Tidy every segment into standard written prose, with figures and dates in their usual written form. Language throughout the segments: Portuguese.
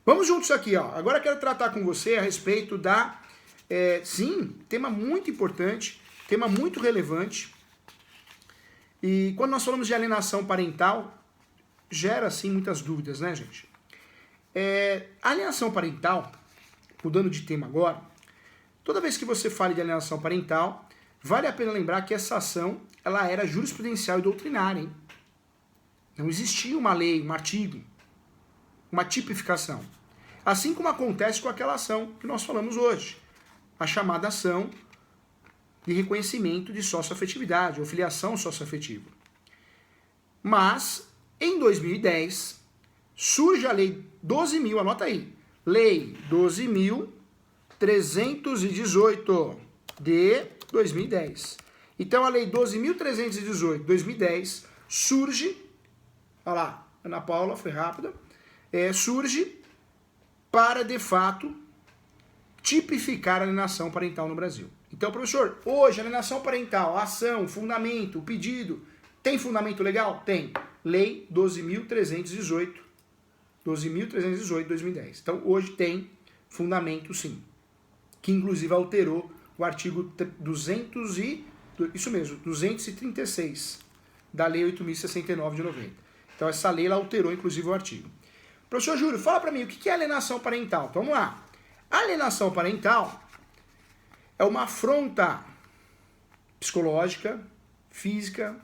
Vamos juntos aqui, ó. Agora eu quero tratar com você a respeito da... sim, tema muito importante, tema muito relevante. E quando nós falamos de alienação parental, gera, sim, muitas dúvidas, né, gente? A alienação parental, mudando de tema agora, toda vez que você fale de alienação parental, vale a pena lembrar que essa ação, ela era jurisprudencial e doutrinária, hein? Não existia uma lei, um artigo, uma tipificação. Assim como acontece com aquela ação que nós falamos hoje, a chamada ação de reconhecimento de socioafetividade, ou filiação socioafetiva. Mas, em 2010, surge a Lei 12.000, anota aí, Lei 12.318 de 2010. Então, a Lei 12.318 de 2010 surge, olha lá, Ana Paula, foi rápida, surge para, de fato, tipificar a alienação parental no Brasil. Então, professor, hoje a alienação parental, a ação, o fundamento, o pedido, tem fundamento legal? Tem. Lei 12.318 de 2010. Então, hoje tem fundamento, sim. Que, inclusive, alterou o artigo 236 da Lei 8.069 de 90. Então, essa lei ela alterou, inclusive, o artigo. Professor Júlio, fala para mim, o que é alienação parental? Então, vamos lá. A alienação parental é uma afronta psicológica, física,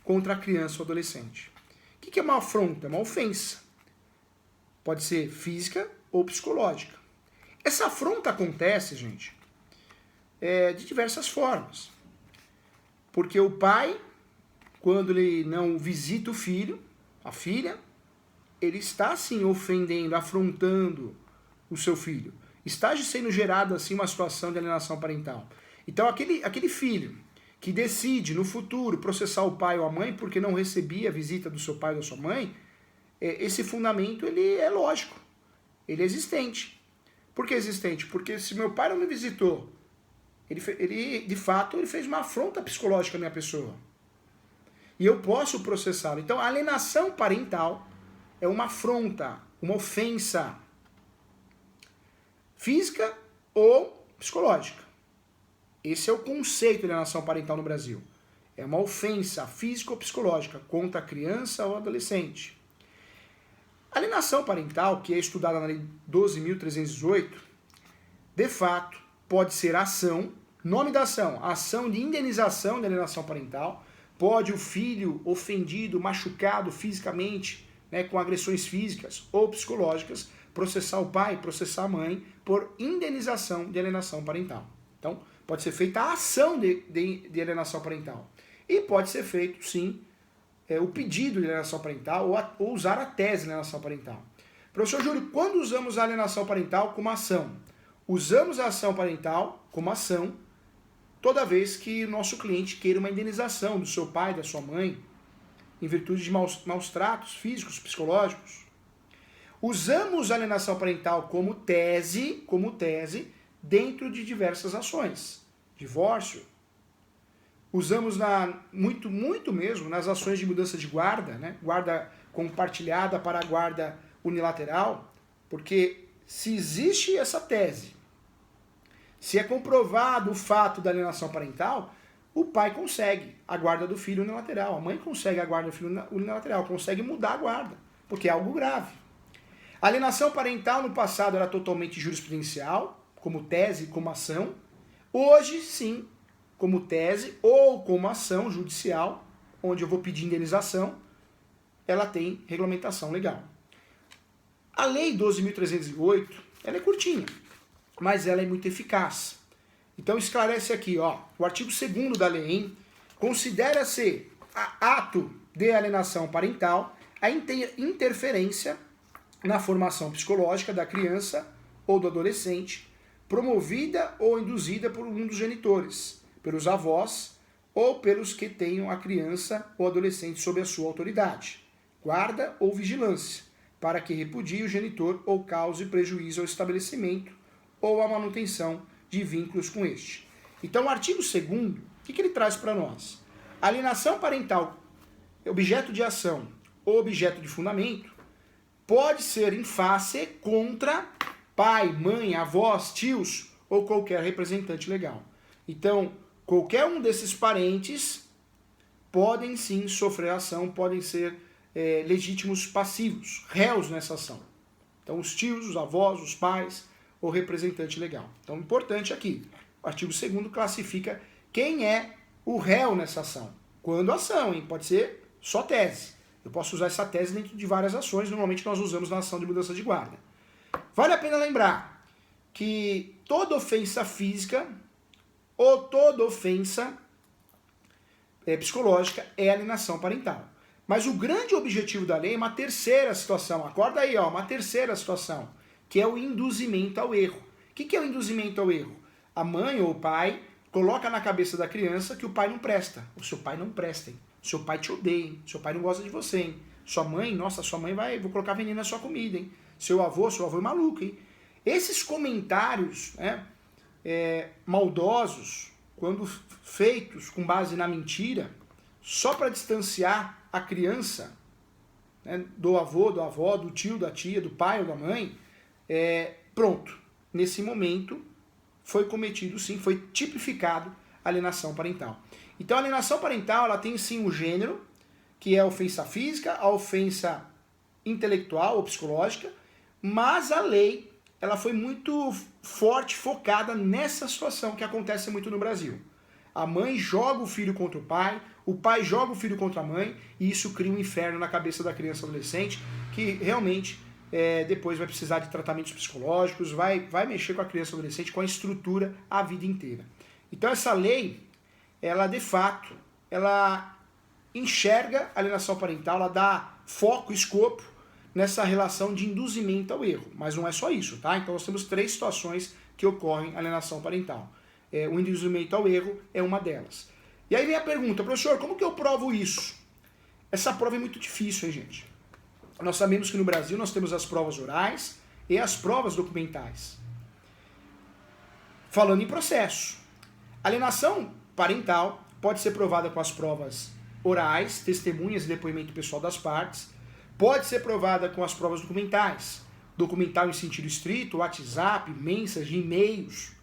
contra a criança ou adolescente. O que é uma afronta? É uma ofensa. Pode ser física ou psicológica. Essa afronta acontece, gente, de diversas formas. Porque o pai, quando ele não visita o filho, a filha, ele está, sim, ofendendo, afrontando o seu filho. Está sendo gerada, assim, uma situação de alienação parental. Então, aquele filho que decide, no futuro, processar o pai ou a mãe porque não recebia a visita do seu pai ou da sua mãe, esse fundamento, ele é lógico. Ele é existente. Por que existente? Porque se meu pai não me visitou, ele de fato, ele fez uma afronta psicológica à minha pessoa. E eu posso processá-lo. Então, a alienação parental é uma afronta, uma ofensa física ou psicológica. Esse é o conceito de alienação parental no Brasil. É uma ofensa física ou psicológica contra a criança ou adolescente. A alienação parental, que é estudada na Lei 12.318, de fato, pode ser ação, nome da ação, ação de indenização de alienação parental. Pode o filho ofendido, machucado fisicamente, né, com agressões físicas ou psicológicas, processar o pai, processar a mãe por indenização de alienação parental. Então, pode ser feita a ação de alienação parental. E pode ser feito, sim, o pedido de alienação parental ou usar a tese de alienação parental. Professor Júlio, quando usamos a alienação parental como ação? Usamos a ação parental como ação toda vez que o nosso cliente queira uma indenização do seu pai, da sua mãe, em virtude de maus tratos físicos, psicológicos. Usamos a alienação parental como tese dentro de diversas ações. Divórcio. Usamos muito mesmo nas ações de mudança de guarda, né? Guarda compartilhada para a guarda unilateral, porque se existe essa tese, se é comprovado o fato da alienação parental, o pai consegue a guarda do filho unilateral, a mãe consegue a guarda do filho unilateral, consegue mudar a guarda, porque é algo grave. A alienação parental no passado era totalmente jurisprudencial, como tese, como ação. Hoje, sim, como tese ou como ação judicial, onde eu vou pedir indenização, ela tem regulamentação legal. A Lei 12.308, ela é curtinha, mas ela é muito eficaz. Então esclarece aqui, ó, o artigo 2º da lei, hein? Considera-se ato de alienação parental a interferência na formação psicológica da criança ou do adolescente, promovida ou induzida por um dos genitores, pelos avós ou pelos que tenham a criança ou adolescente sob a sua autoridade, guarda ou vigilância, para que repudie o genitor ou cause prejuízo ao estabelecimento ou à manutenção de vínculos com este. Então, o artigo 2º, o que ele traz para nós? Alienação parental, objeto de ação ou objeto de fundamento, pode ser em face contra pai, mãe, avós, tios ou qualquer representante legal. Então, qualquer um desses parentes podem sim sofrer ação, podem ser legítimos passivos, réus nessa ação. Então, os tios, os avós, os pais ou representante legal. Então, importante aqui, o artigo 2º classifica quem é o réu nessa ação. Quando a ação, hein? Pode ser só tese. Eu posso usar essa tese dentro de várias ações, normalmente nós usamos na ação de mudança de guarda. Vale a pena lembrar que toda ofensa física ou toda ofensa psicológica é alienação parental. Mas o grande objetivo da lei é uma terceira situação. Acorda aí, ó, uma terceira situação, que é o induzimento ao erro. O que é o induzimento ao erro? A mãe ou o pai coloca na cabeça da criança que o pai não presta. O seu pai não presta, hein? O seu pai te odeia, hein? O seu pai não gosta de você, hein? Sua mãe, nossa, sua mãe vou colocar veneno na sua comida, hein? Seu avô é maluco, hein? Esses comentários maldosos, quando feitos com base na mentira, só para distanciar a criança, né, do avô, da avó, do tio, da tia, do pai ou da mãe, pronto. Nesse momento foi cometido, sim, foi tipificado a alienação parental. Então a alienação parental, ela tem sim um gênero, que é a ofensa física, a ofensa intelectual ou psicológica, mas a lei, ela foi muito forte, focada nessa situação que acontece muito no Brasil. A mãe joga o filho contra o pai joga o filho contra a mãe, e isso cria um inferno na cabeça da criança e adolescente, que realmente depois vai precisar de tratamentos psicológicos, vai mexer com a criança e adolescente, com a estrutura a vida inteira. Então essa lei, ela de fato, ela enxerga a alienação parental, ela dá foco, escopo nessa relação de induzimento ao erro. Mas não é só isso, tá? Então nós temos 3 situações que ocorrem alienação parental. O induzimento ao erro é uma delas. E aí vem a pergunta, professor, como que eu provo isso? Essa prova é muito difícil, hein, gente? Nós sabemos que no Brasil nós temos as provas orais e as provas documentais. Falando em processo, alienação parental pode ser provada com as provas orais, testemunhas e depoimento pessoal das partes, pode ser provada com as provas documentais, documental em sentido estrito, WhatsApp, mensagem, e-mails,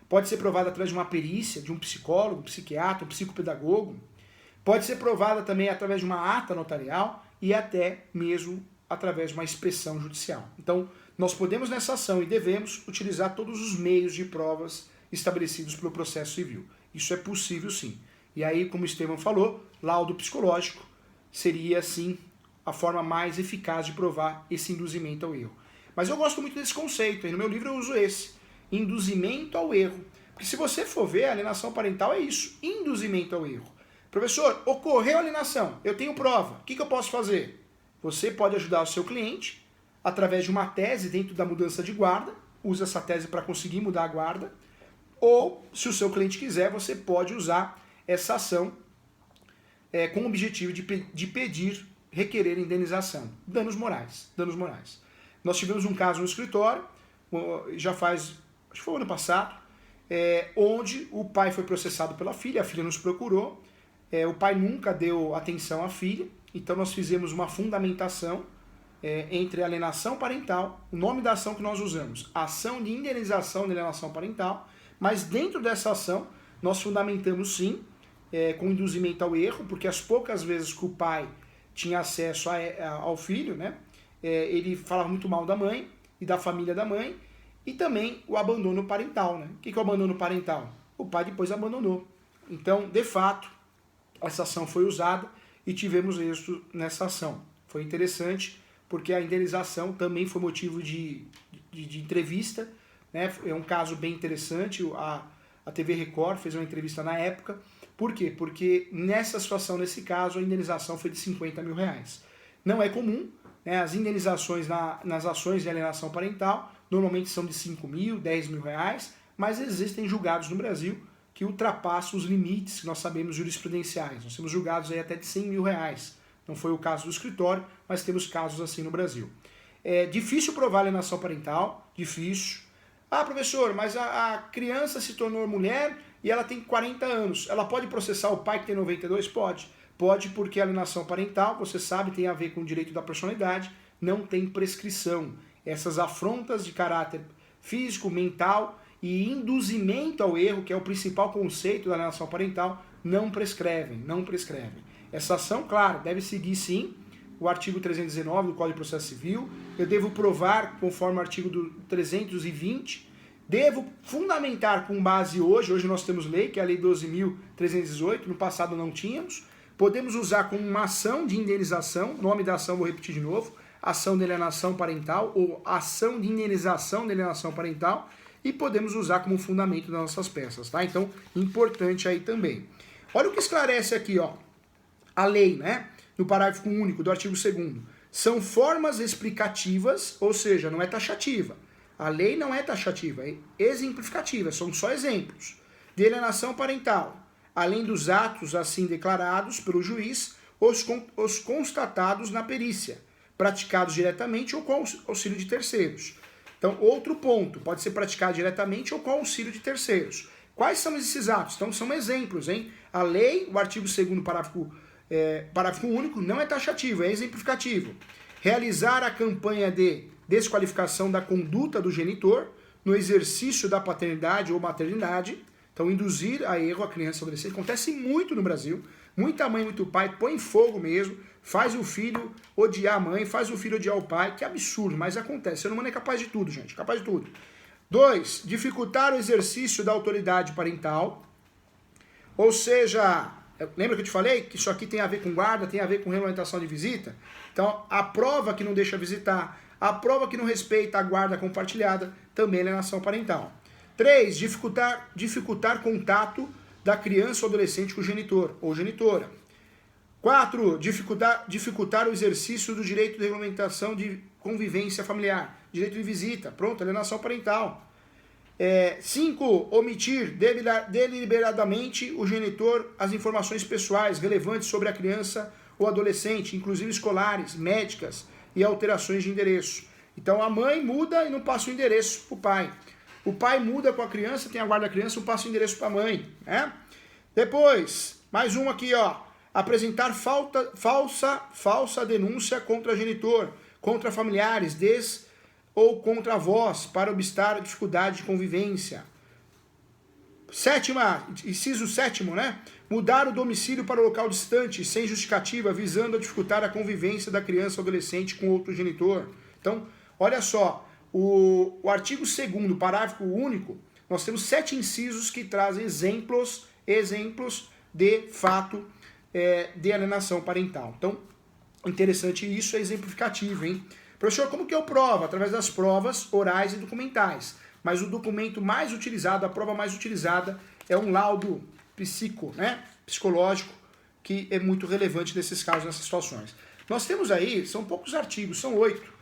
pode ser provada através de uma perícia, de um psicólogo, um psiquiatra, um psicopedagogo, pode ser provada também através de uma ata notarial e até mesmo através de uma inspeção judicial. Então, nós podemos nessa ação e devemos utilizar todos os meios de provas estabelecidos pelo processo civil. Isso é possível sim. E aí, como o Estevão falou, laudo psicológico seria sim a forma mais eficaz de provar esse induzimento ao erro. Mas eu gosto muito desse conceito, e no meu livro eu uso esse, induzimento ao erro. Porque se você for ver, a alienação parental é isso, induzimento ao erro. Professor, ocorreu alienação, eu tenho prova, o que eu posso fazer? Você pode ajudar o seu cliente através de uma tese dentro da mudança de guarda, usa essa tese para conseguir mudar a guarda, ou, se o seu cliente quiser, você pode usar essa ação com o objetivo de pedir, requerer indenização, danos morais. Nós tivemos um caso no escritório, já faz, acho que foi o ano passado, onde o pai foi processado pela filha, a filha nos procurou, o pai nunca deu atenção à filha, então nós fizemos uma fundamentação entre a alienação parental, o nome da ação que nós usamos, ação de indenização de alienação parental, mas dentro dessa ação nós fundamentamos sim, com induzimento ao erro, porque as poucas vezes que o pai tinha acesso ao filho, né, ele falava muito mal da mãe e da família da mãe, e também o abandono parental. Né? O que é o abandono parental? O pai depois abandonou. Então, de fato, essa ação foi usada e tivemos êxito nessa ação. Foi interessante, porque a indenização também foi motivo de entrevista, né? É um caso bem interessante, a TV Record fez uma entrevista na época. Por quê? Porque nessa situação, nesse caso, a indenização foi de R$50 mil. Não é comum, né? As indenizações nas ações de alienação parental normalmente são de 5 mil, 10 mil reais, mas existem julgados no Brasil que ultrapassam os limites que nós sabemos jurisprudenciais. Nós temos julgados aí até de 100 mil reais. Não foi o caso do escritório, mas temos casos assim no Brasil. É difícil provar alienação parental, difícil. Ah, professor, mas a criança se tornou mulher e ela tem 40 anos. Ela pode processar o pai que tem 92? Pode. Pode, porque a alienação parental, você sabe, tem a ver com o direito da personalidade, não tem prescrição. Essas afrontas de caráter físico, mental e induzimento ao erro, que é o principal conceito da alienação parental, não prescrevem. Essa ação, claro, deve seguir sim o artigo 319 do Código de Processo Civil, eu devo provar conforme o artigo do 320, devo fundamentar com base hoje nós temos lei, que é a Lei 12.318, no passado não tínhamos, podemos usar como uma ação de indenização, nome da ação vou repetir de novo, ação de alienação parental ou ação de indenização de alienação parental, e podemos usar como fundamento das nossas peças, tá? Então, importante aí também. Olha o que esclarece aqui, ó, a lei, né? No parágrafo único do artigo 2º. São formas explicativas, ou seja, não é taxativa. A lei não é taxativa, é exemplificativa, são só exemplos. De alienação parental, além dos atos assim declarados pelo juiz, os constatados na perícia, praticados diretamente ou com auxílio de terceiros. Então, outro ponto, pode ser praticado diretamente ou com auxílio de terceiros. Quais são esses atos? Então, são exemplos, hein? A lei, o artigo 2º, parágrafo único, não é taxativo, é exemplificativo. Realizar a campanha de desqualificação da conduta do genitor no exercício da paternidade ou maternidade. Então, induzir a erro a criança e adolescente. Acontece muito no Brasil. Muita mãe, muito pai põe fogo mesmo, faz o filho odiar a mãe, faz o filho odiar o pai. Que absurdo, mas acontece. O ser humano é capaz de tudo, gente. Capaz de tudo. 2. Dificultar o exercício da autoridade parental. Ou seja, lembra que eu te falei que isso aqui tem a ver com guarda, tem a ver com regulamentação de visita? Então, a prova que não deixa visitar, a prova que não respeita a guarda compartilhada, também é alienação parental. 3. Dificultar contato da criança ou adolescente com o genitor ou genitora. 4. Dificultar o exercício do direito de regulamentação de convivência familiar, direito de visita, pronto, alienação parental. 5. Omitir deliberadamente o genitor as informações pessoais relevantes sobre a criança ou adolescente, inclusive escolares, médicas e alterações de endereço. Então a mãe muda e não passa o endereço para o pai. O pai muda com a criança, tem a guarda da criança, não passa o endereço para a mãe. Né? Depois, mais um aqui, ó. Apresentar falsa denúncia contra genitor, contra familiares, ou contra avós, para obstar a dificuldade de convivência. Inciso 7º, né? Mudar o domicílio para o local distante, sem justificativa, visando a dificultar a convivência da criança ou adolescente com outro genitor. Então, olha só, o artigo 2º, parágrafo único, nós temos 7 incisos que trazem exemplos de fato de alienação parental. Então, interessante isso, é exemplificativo, hein? Professor, como que eu provo? Através das provas orais e documentais. Mas o documento mais utilizado, a prova mais utilizada, é um laudo psicológico, que é muito relevante nesses casos, nessas situações. Nós temos aí, são poucos artigos, são 8.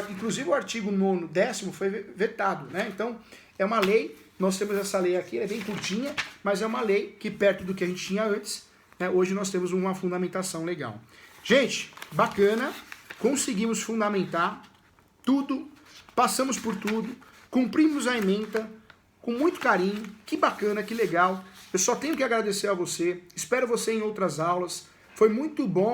Inclusive o artigo 10º foi vetado, né? Então, é uma lei, nós temos essa lei aqui, ela é bem curtinha, mas é uma lei que perto do que a gente tinha antes, né, hoje nós temos uma fundamentação legal. Gente, bacana, conseguimos fundamentar tudo, passamos por tudo, cumprimos a ementa com muito carinho, que bacana, que legal. Eu só tenho que agradecer a você, espero você em outras aulas, foi muito bom